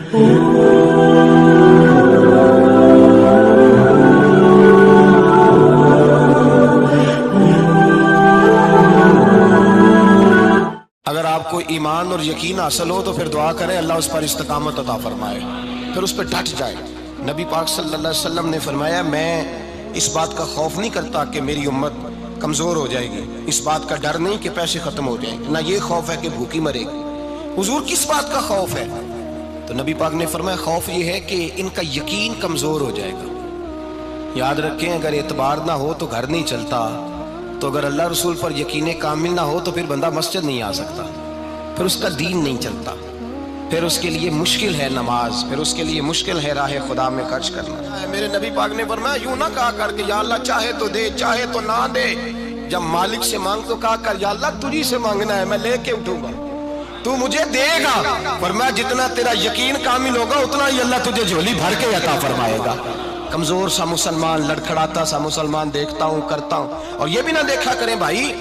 اگر آپ کو ایمان اور یقین حاصل ہو تو پھر دعا کریں اللہ اس پر استقامت عطا فرمائے، پھر اس پہ ڈٹ جائے۔ نبی پاک صلی اللہ علیہ وسلم نے فرمایا میں اس بات کا خوف نہیں کرتا کہ میری امت کمزور ہو جائے گی، اس بات کا ڈر نہیں کہ پیسے ختم ہو جائیں گے، نہ یہ خوف ہے کہ بھوکی مرے گی۔ حضور کس بات کا خوف ہے؟ تو نبی پاک نے فرمایا خوف یہ ہے کہ ان کا یقین کمزور ہو جائے گا۔ یاد رکھیں اگر اعتبار نہ ہو تو گھر نہیں چلتا، تو اگر اللہ رسول پر یقین کامل نہ ہو تو پھر بندہ مسجد نہیں آ سکتا، پھر اس کا دین نہیں چلتا، پھر اس کے لیے مشکل ہے نماز، پھر اس کے لیے مشکل ہے راہ خدا میں خرچ کرنا۔ میرے نبی پاک نے فرمایا یوں نہ کہا کر کہ یا اللہ چاہے تو دے چاہے تو نہ دے، جب مالک سے مانگ تو کہا کر یا اللہ تجھی سے مانگنا ہے، میں لے کے اٹھوں گا، تو مجھے دے گا۔ فرمایا جتنا تیرا یقین کامل ہوگا اتنا ہی اللہ تجھے جھولی بھر کے عطا فرمائے گا۔ کمزور سا مسلمان، لڑکھڑاتا سا مسلمان دیکھتا ہوں کرتا ہوں، اور یہ بھی نہ دیکھا کریں بھائی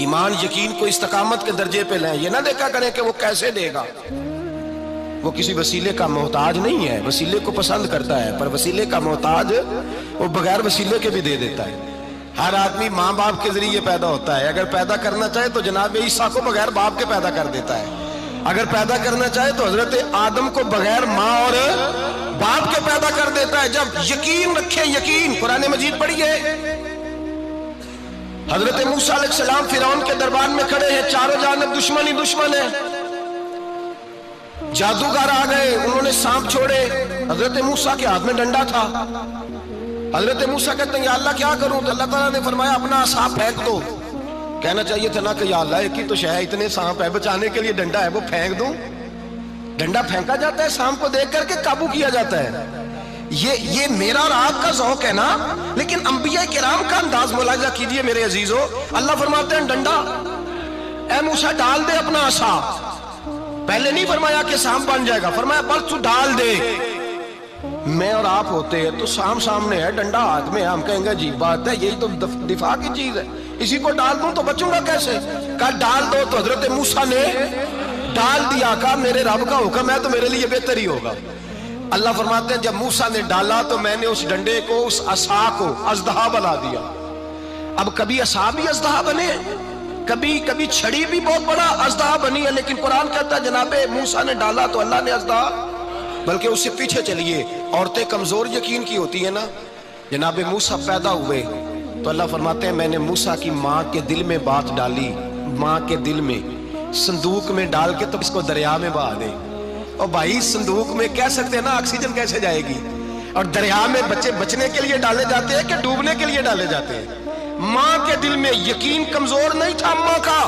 ایمان یقین کو استقامت کے درجے پہ لیں، یہ نہ دیکھا کریں کہ وہ کیسے دے گا، وہ کسی وسیلے کا محتاج نہیں ہے، وسیلے کو پسند کرتا ہے، پر وسیلے کا محتاج وہ بغیر وسیلے کے بھی دے دیتا ہے۔ ہر آدمی ماں باپ کے ذریعے پیدا ہوتا ہے، اگر پیدا کرنا چاہے تو جناب عیسیٰ کو بغیر باپ کے پیدا کر دیتا ہے، اگر پیدا کرنا چاہے تو حضرت آدم کو بغیر ماں اور باپ کے پیدا کر دیتا ہے۔ جب یقین رکھیں، یقین قرآن مجید پڑھیے، حضرت موسیٰ علیہ السلام فرعون کے دربار میں کھڑے ہیں، چاروں جانب دشمن ہی دشمن ہے، جادوگر آ گئے، انہوں نے سانپ چھوڑے، حضرت موسیٰ کے ہاتھ میں ڈنڈا تھا، حضرت موسیٰ کہتے ہیں یا اللہ کیا کروں؟ تو اللہ تعالیٰ نے فرمایا اپنا عصا پھینک دو۔ کہنا چاہیے تھا نا کہ یا اللہ ایک ہی تو شے ہے، اتنے سانپ ہے، بچانے کے لیے ڈنڈا ہے وہ پھینک دوں؟ ڈنڈا پھینکا جاتا ہے، سانپ کو دیکھ کر کے قابو کیا جاتا ہے۔ یہ میرا اور آپ کا ذوق ہے نا، لیکن انبیاء کرام کا انداز ملاحظہ کیجئے میرے عزیزو۔ اللہ فرماتے ہیں ڈنڈا، اے موسیٰ ڈال دے اپنا عصا، پہلے نہیں فرمایا کہ سانپ بن جائے گا، فرمایا بس تو ڈال دے۔ میں اور آپ ہوتے ہیں تو سانپ سامنے ہے، ڈنڈا ہاتھ میں ہے، ہم کہیں گے عجیب بات ہے، یہی تو دفاع کی چیز ہے، اسی کو ڈال دوں تو بچوں گا کیسے؟ کہا ڈال دو، تو حضرت موسیٰ نے ڈال دیا، کہا میرے رب کا حکم ہے تو میرے لیے بہتر ہی ہوگا۔ اللہ فرماتے ہیں جب موسیٰ نے ڈالا تو میں نے اس ڈنڈے کو، اس عصا کو اژدہا بنا دیا۔ اب کبھی عصا بھی اژدہا بنے، کبھی چھڑی بھی بہت بڑا اژدہا بنی ہے، لیکن قرآن کہتا ہے جناب موسیٰ نے ڈالا تو اللہ نے اژدہا، بلکہ اس سے پیچھے چلیے، عورتیں کمزور یقین کی ہوتی ہیں نا، جناب موسیٰ پیدا ہوئے تو اللہ فرماتے ہیں میں نے موسیٰ کی ماں کے دل میں بات ڈالی، ماں کے دل میں، صندوق میں ڈال کے تو اس کو دریا میں بہا دے۔ اور بھائی صندوق میں کہہ سکتے ہیں نا آکسیجن کیسے جائے گی، اور دریا میں بچے بچنے کے لیے ڈالے جاتے ہیں کہ ڈوبنے کے لیے ڈالے جاتے ہیں؟ ماں کے دل میں یقین کمزور نہیں تھا ماں کا۔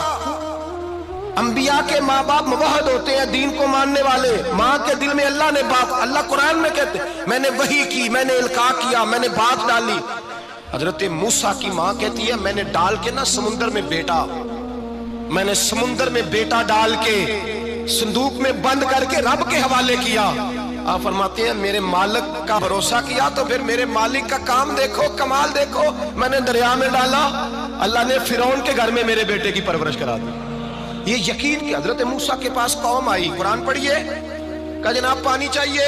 انبیاء کے ماں باپ موحد ہوتے ہیں، دین کو ماننے والے، ماں کے دل میں اللہ نے بات، اللہ قرآن میں کہتے ہیں میں نے وحی کی، میں نے القاء کیا، میں نے بات ڈالی۔ حضرت موسیٰ کی ماں کہتی ہے میں نے ڈال کے نا سمندر میں بیٹا، میں نے سمندر میں بیٹا ڈال کے صندوق میں بند کر کے رب کے حوالے کیا۔ آپ فرماتے ہیں میرے مالک کا بھروسہ کیا تو پھر میرے مالک کا کام دیکھو، کمال دیکھو، میں نے دریا میں ڈالا، اللہ نے فرعون کے گھر میں میرے بیٹے کی پرورش کرا دی۔ یہ یقین کہ حضرت موسیٰ کے پاس قوم آئی، قرآن پڑھیے، کہا جناب پانی چاہیے،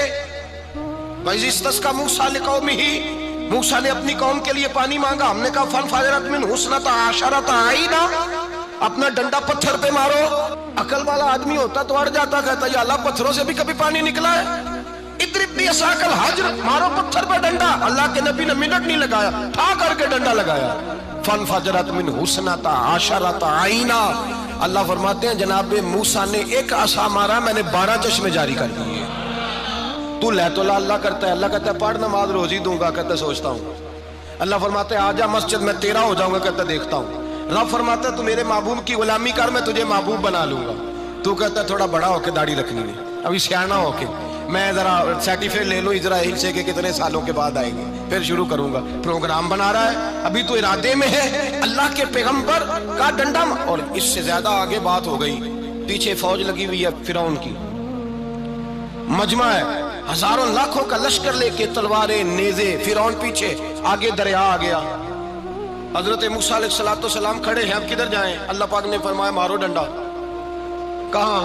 وَإِذِ اسْتَسْقَىٰ مُوسَىٰ لِقَوْمِهِ، موسیٰ نے اپنی قوم کے لیے پانی مانگا، ہم نے کہا فَانْفَجَرَتْ مِنْهُ اثْنَتَا عَشَرَةَ عَيْنًا، اپنا ڈنڈا پتھر پہ مارو۔ عقل والا آدمی ہوتا تو اڑ جاتا، کہتا یا اللہ پتھروں سے بھی کبھی پانی نکلا ہے؟ اضرب بعصاک الحجر، مارو پتھر پہ ڈنڈا۔ اللہ کے نبی نے منٹ نہیں لگایا، ٹھا کر کے ڈنڈا لگایا، فَانْفَجَرَتْ مِنْهُ اثْنَتَا عَشَرَةَ عَيْنًا۔ اللہ فرماتے ہیں جناب موسیٰ نے ایک عصا مارا، میں نے 12 چشمے جاری کر دیے۔ تو لے تو اللہ کرتا ہے، اللہ کہتا ہے پڑھ نماز روزی دوں گا، کہتا ہے سوچتا ہوں۔ اللہ فرماتا ہے آجا مسجد میں تیرا ہو جاؤں گا، کہتا ہے دیکھتا ہوں۔ رب فرماتا ہے تو میرے محبوب کی غلامی کر، میں تجھے محبوب بنا لوں گا۔ تو کہتا ہے تھوڑا بڑا ہو کے داڑھی رکھنی ہے، ابھی سیاںہ ہو کے میں ذرا سرٹیفکیٹ لے لوں اسرائیل سے کہ کتنے سالوں کے بعد آئیں گے، پھر شروع کروں گا۔ پروگرام بنا رہا ہے، ابھی تو ارادے میں ہے۔ اللہ کے پیغمبر کا ڈنڈا، اور اس سے زیادہ آگے بات ہو گئی، پیچھے فوج لگی ہوئی ہے فرعون کی، مجمع ہے، ہزاروں لاکھوں کا لشکر لے کے، تلواریں نیزے، فرعون پیچھے، آگے دریا آ گیا۔ حضرت موسیٰ علیہ السلام کھڑے ہیں، اب کدھر جائیں؟ اللہ پاک نے فرمایا مارو ڈنڈا۔ کہاں؟